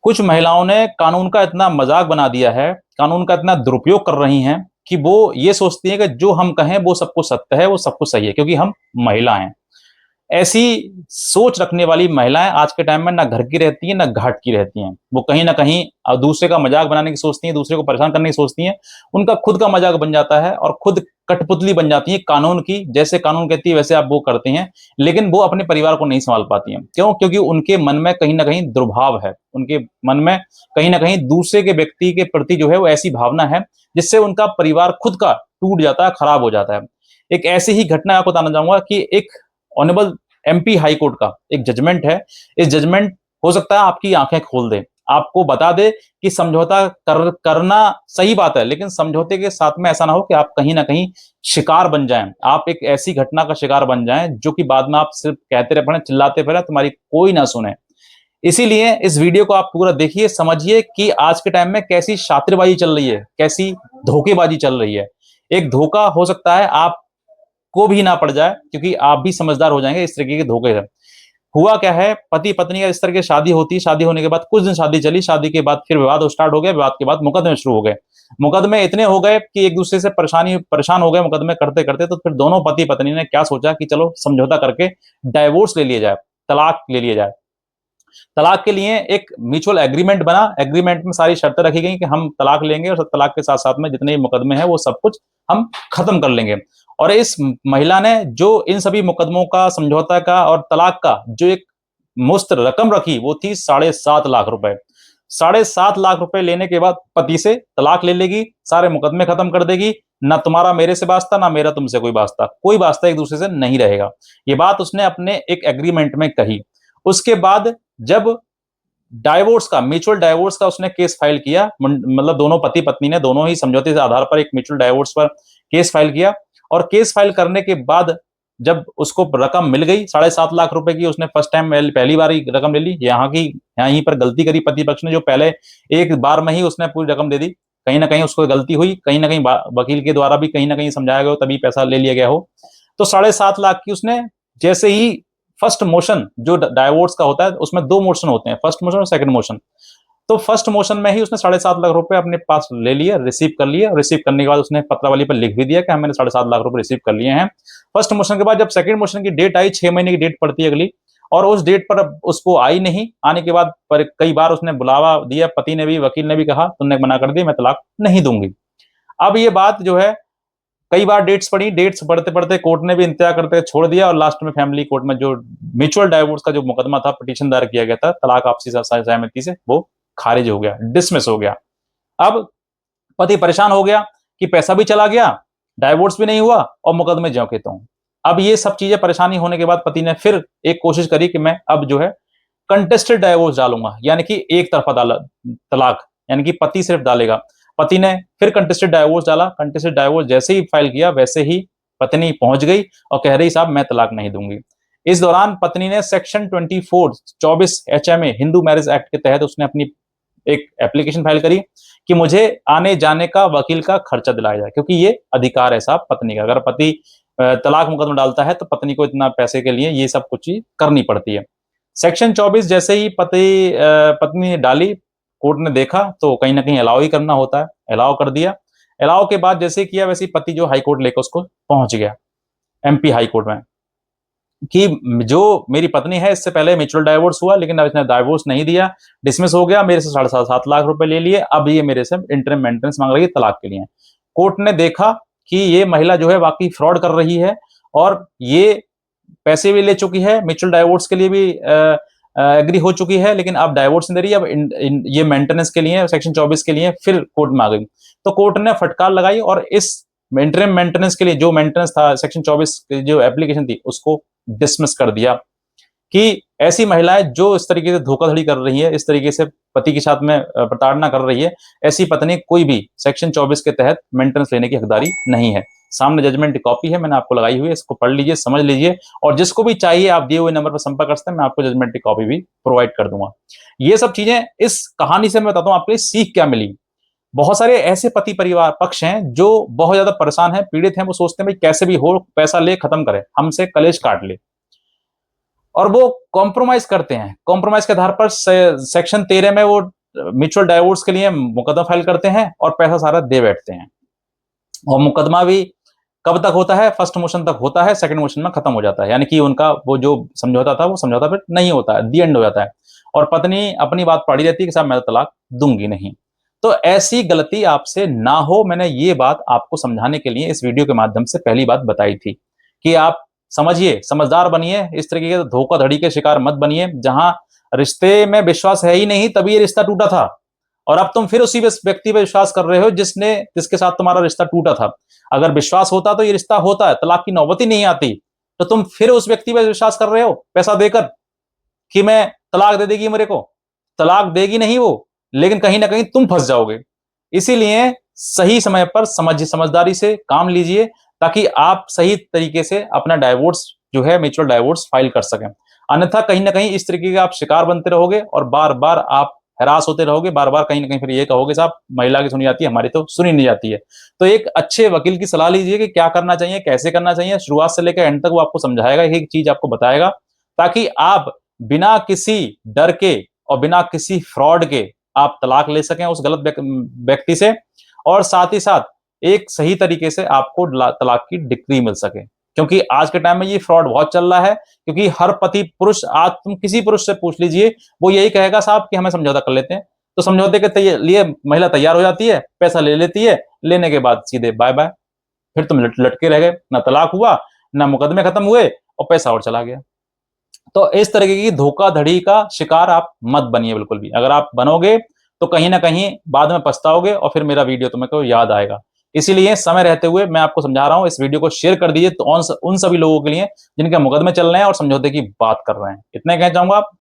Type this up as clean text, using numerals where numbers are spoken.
कुछ महिलाओं ने कानून का इतना मजाक बना दिया है, कानून का इतना दुरुपयोग कर रही हैं कि वो ये सोचती हैं कि जो हम कहें वो सब कुछ सत्य है, वो सब कुछ सही है क्योंकि हम महिला हैं। ऐसी सोच रखने वाली महिलाएं आज के टाइम में ना घर की रहती हैं ना घाट की रहती हैं। वो कहीं ना कहीं दूसरे का मजाक बनाने की सोचती हैं, दूसरे को परेशान करने की सोचती हैं। उनका खुद का मजाक बन जाता है और खुद कठपुतली बन जाती है कानून की। जैसे कानून कहती है वैसे आप वो करते हैं, लेकिन वो अपने परिवार को नहीं संभाल पाती हैं। क्यों? क्योंकि उनके मन में कहीं ना कहीं दुर्भाव है, उनके मन में कहीं ना कहीं दूसरे के व्यक्ति के प्रति जो है वो ऐसी भावना है जिससे उनका परिवार खुद का टूट जाता है, खराब हो जाता है। एक ऐसी ही घटना आपको बताना चाहूंगा कि एक ऑनरेबल एमपी हाई कोर्ट का एक जजमेंट है। इस जजमेंट हो सकता है आपकी आंखें खोल दे, आपको बता दे कि समझौता करना सही बात है, लेकिन समझौते के साथ में ऐसा ना हो कि आप कहीं ना कहीं शिकार बन जाएं, आप एक ऐसी घटना का शिकार बन जाएं जो कि बाद में आप सिर्फ कहते रहे पड़े, चिल्लाते फिरे, तुम्हारी कोई ना सुने। इसीलिए इस वीडियो को आप पूरा देखिए, समझिए कि आज के टाइम में कैसी शातिरबाजी चल रही है, कैसी धोखेबाजी चल रही है। एक धोखा हो सकता है आप को भी ना पड़ जाए, क्योंकि आप भी समझदार हो जाएंगे इस तरीके के धोखे से। हुआ क्या है, पति पत्नी का इस तरह की शादी होती है, शादी होने के बाद कुछ दिन शादी चली, शादी के बाद फिर विवाद स्टार्ट हो गया, विवाद के बाद मुकदमे शुरू हो गए। मुकदमे इतने हो गए कि एक दूसरे से परेशान हो गए मुकदमे करते करते। तो फिर दोनों पति पत्नी ने क्या सोचा कि चलो समझौता करके डाइवोर्स ले लिया जाए, तलाक ले लिया जाए। तलाक के लिए एक म्यूचुअल एग्रीमेंट बना। एग्रीमेंट में सारी शर्तें रखी गई कि हम तलाक लेंगे और तलाक के साथ साथ में जितने भी मुकदमे हैं वो सब कुछ हम खत्म कर लेंगे। और इस महिला ने जो इन सभी मुकदमों का, समझौता का और तलाक का जो एक मुश्त रकम रखी वो थी 7.5 लाख रुपए। 7.5 लाख रुपए लेने के बाद पति से तलाक ले लेगी, सारे मुकदमे खत्म कर देगी। ना तुम्हारा मेरे से वास्ता, ना मेरा तुमसे कोई वास्ता, कोई वास्ता एक दूसरे से नहीं रहेगा। ये बात उसने अपने एक एग्रीमेंट में कही। उसके बाद जब डाइवोर्स का, म्यूचुअल डाइवोर्स का उसने केस फाइल किया, मतलब दोनों पति पत्नी ने दोनों ही समझौते के आधार पर एक म्यूचुअल डाइवोर्स पर केस फाइल किया। और केस फाइल करने के बाद जब उसको रकम मिल गई 7.5 लाख रुपए की, उसने फर्स्ट टाइम पहली बार ही रकम ले ली। यहाँ ही पर गलती करी पति पक्ष ने, जो पहले एक बार में ही उसने पूरी रकम दे दी। कहीं ना कहीं उसको गलती हुई, कहीं ना कहीं वकील के द्वारा भी कहीं ना कहीं समझाया गया हो, तभी पैसा ले लिया गया हो। तो 7.5 लाख की उसने, जैसे ही फर्स्ट मोशन जो डाइवोर्स का होता है उसमें दो मोशन होते हैं, फर्स्ट मोशन और सेकंड मोशन। तो फर्स्ट मोशन में ही उसने 7.5 लाख रुपए अपने पास ले लिए, रिसीव कर लिए। और रिसीव करने के बाद उसने पत्रावली पर लिख भी दिया कि मैंने 7.5 लाख रुपए रिसीव कर लिए हैं। फर्स्ट मोशन के बाद जब सेकंड मोशन की डेट आई, 6 महीने की डेट पड़ती है अगली, और उस डेट पर अब उसको आई नहीं। आने के बाद पर कई बार उसने बुलावा दिया, पति ने भी, वकील ने भी कहा, तुमने मना कर दिया, मैं तलाक नहीं दूंगी। अब ये बात जो है, कई बार डेट्स पड़ी, डेट्स बढ़ते बढ़ते कोर्ट ने भी इंतजार करते छोड़ दिया, और लास्ट में फैमिली कोर्ट में जो म्यूचुअल डाइवोर्स का जो मुकदमा था, पिटीशन दायर किया गया था तलाक आपसी सहमति से, वो खारिज हो गया, डिसमिस हो गया। अब पति परेशान हो गया कि पैसा भी चला गया, डाइवोर्स भी नहीं हुआ और मुकदमे ज्यों के त्यों। अब ये सब चीजें परेशानी होने के बाद पति ने फिर एक कोशिश करी कि मैं अब जो है कंटेस्टेड डाइवोर्स डालूंगा, यानी कि एक तरफा तलाक, यानी कि पति सिर्फ डालेगा। पति ने फिर कंटेस्टेड डाइवोर्स डाला। कंटेस्टेड डाइवोर्स जैसे ही फाइल किया वैसे ही पत्नी पहुंच गई और कह रही, साहब मैं तलाक नहीं दूंगी। इस दौरान पत्नी ने section 24 HMA Hindu marriage act के तहत उसने अपनी एक एप्लीकेशन फाइल करी कि मुझे आने जाने का, वकील का खर्चा दिलाया जाए, क्योंकि ये अधिकार है साहब पत्नी का। अगर पति तलाक मुकदमा डालता है तो पत्नी को इतना पैसे के लिए ये सब कुछ करनी पड़ती है। सेक्शन 24 जैसे ही पत्नी ने डाली, कोर्ट ने देखा तो कहीं ना कहीं अलाउ ही करना होता है, अलाउ कर दिया। अलाउ के बाद जैसे किया वैसे ही पति जो हाई कोर्ट लेकर उसको पहुंच गया, MP हाई कोर्ट में, कि जो मेरी पत्नी है इससे पहले म्यूचुअल डाइवोर्स हुआ, लेकिन अब इसने डाइवोर्स नहीं दिया, डिसमिस हो गया, मेरे से 7.5 लाख रुपए ले लिए, अब ये मेरे से इंटरम मेंटेनेंस मांग रही है तलाक के लिए। कोर्ट ने देखा कि ये महिला जो है वाकई फ्रॉड कर रही है, और ये पैसे भी ले चुकी है, म्यूचुअल डाइवोर्स के लिए भी एग्री हो चुकी है, लेकिन अब डाइवोर्स नहीं दे रही। अब ये मेंटेनेंस के लिए, सेक्शन 24 के लिए फिर कोर्ट में आ गई। तो कोर्ट ने फटकार लगाई और इस इंटरिम मेंटेनेंस के लिए, जो मेंटेनेंस था सेक्शन 24 की जो एप्लीकेशन थी, उसको डिसमिस कर दिया। कि ऐसी महिलाएं जो इस तरीके से धोखाधड़ी कर रही है, इस तरीके से पति के साथ में प्रताड़ना कर रही है, ऐसी पत्नी कोई भी सेक्शन 24 के तहत मेंटेनेंस लेने की हकदारी नहीं है। सामने जजमेंट की कॉपी है, मैंने आपको लगाई हुई है, इसको पढ़ लीजिए, समझ लीजिए, और जिसको भी चाहिए आप दिए हुए नंबर पर संपर्क कर सकते हैं, मैं आपको जजमेंट की कॉपी भी प्रोवाइड कर दूंगा। ये सब चीजें इस कहानी से मैं बताता हूं आपको सीख क्या मिली। बहुत सारे ऐसे पति परिवार पक्ष हैं जो बहुत ज्यादा परेशान हैं, पीड़ित हैं, वो सोचते हैं भाई कैसे भी हो पैसा ले खत्म करे, हमसे कलेश काट ले, और वो कॉम्प्रोमाइज करते हैं। कॉम्प्रोमाइज के आधार पर सेक्शन 13 में वो म्यूचुअल डाइवोर्स के लिए मुकदमा फाइल करते हैं और पैसा सारा दे बैठते हैं। और मुकदमा भी कब तक होता है? फर्स्ट मोशन तक होता है, सेकंड मोशन में खत्म हो जाता है, यानी कि उनका वो जो समझौता था वो समझौता फिर नहीं होता है, दी एंड हो जाता है। और पत्नी अपनी बात पड़ी रहती है कि साहब मैं तो तलाक दूंगी नहीं। तो ऐसी गलती आपसे ना हो, मैंने ये बात आपको समझाने के लिए इस वीडियो के माध्यम से पहली बात बताई थी कि आप समझिए, समझदार बनिए, इस तरीके के धोखाधड़ी के शिकार मत बनिए। जहां रिश्ते में विश्वास है ही नहीं तभी ये रिश्ता टूटा था, और अब तुम फिर उसी व्यक्ति पे विश्वास कर रहे हो जिसके साथ तुम्हारा रिश्ता टूटा था। अगर विश्वास होता तो ये रिश्ता होता है, तलाक की नौबत ही नहीं आती। तो तुम फिर उस व्यक्ति पे विश्वास कर रहे हो पैसा देकर कि मैं तलाक दे देगी मेरे को। तलाक देगी नहीं वो, लेकिन कहीं ना कहीं तुम फंस जाओगे। इसीलिए सही समय पर समझदारी से काम लीजिए, ताकि आप सही तरीके से अपना डाइवोर्स जो है म्यूचुअल डाइवोर्स फाइल कर सकें। अन्यथा कहीं ना कहीं इस तरीके के आप शिकार बनते रहोगे और बार बार आप हैरास होते रहोगे, बार बार कहीं ना कहीं फिर ये कहोगे साहब महिला की सुनी जाती है, हमारी तो सुनी नहीं जाती है। तो एक अच्छे वकील की सलाह लीजिए कि क्या करना चाहिए, कैसे करना चाहिए। शुरुआत से लेकर एंड तक वो आपको समझाएगा, एक चीज आपको बताएगा, ताकि आप बिना किसी डर के और बिना किसी फ्रॉड के आप तलाक ले सकें उस गलत व्यक्ति से, और साथ ही साथ एक सही तरीके से आपको तलाक की डिक्री मिल सके। क्योंकि आज के टाइम में ये फ्रॉड बहुत चल रहा है, क्योंकि हर पति पुरुष, आज तुम किसी पुरुष से पूछ लीजिए, वो यही कहेगा साहब कि हमें समझौता कर लेते हैं। तो समझौते के लिए महिला तैयार हो जाती है, पैसा ले लेती है, लेने के बाद सीधे बाय बाय। फिर तुम लटके रह गए, ना तलाक हुआ, ना मुकदमे खत्म हुए, और पैसा और चला गया। तो इस तरीके की धोखाधड़ी का शिकार आप मत बनिए बिल्कुल भी। अगर आप बनोगे तो कहीं ना कहीं बाद में पछताओगे, और फिर मेरा वीडियो तुम्हें को याद आएगा। इसीलिए समय रहते हुए मैं आपको समझा रहा हूं, इस वीडियो को शेयर कर दीजिए तो उन सभी लोगों के लिए जिनके मुकदमे चल रहे हैं और समझौते की बात कर रहे हैं। इतना कहना चाहूंगा।